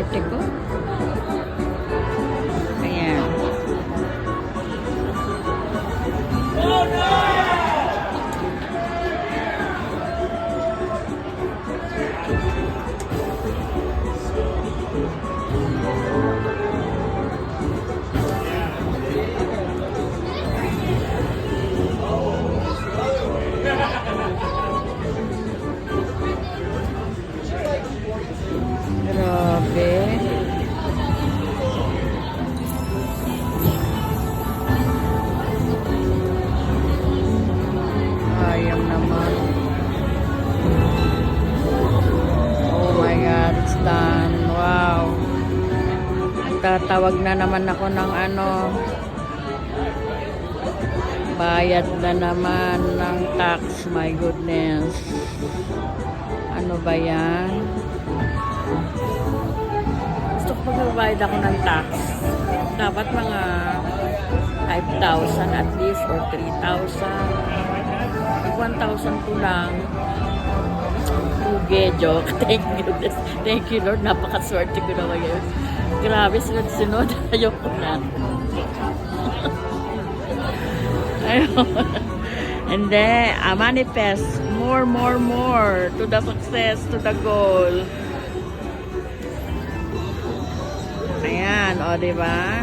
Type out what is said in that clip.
swerte ko. Ayan. Grabe. Ayam naman. Oh my God, it's done. Wow. Tatawag na naman ako ng ano. Bayad na naman ng tax. My goodness. Ano ba yan? Gusto ko magbabayad ako ng tax. Dapat mga 5,000 at least or 3,000. 1,000 ko lang. Uge, joke. Thank you Lord. Napakaswerte ko naman yun. Grabe, sunod-sunod. Ayoko na. Ayun. And then, I manifest more to the success, to the goal. Ayan, o, diba?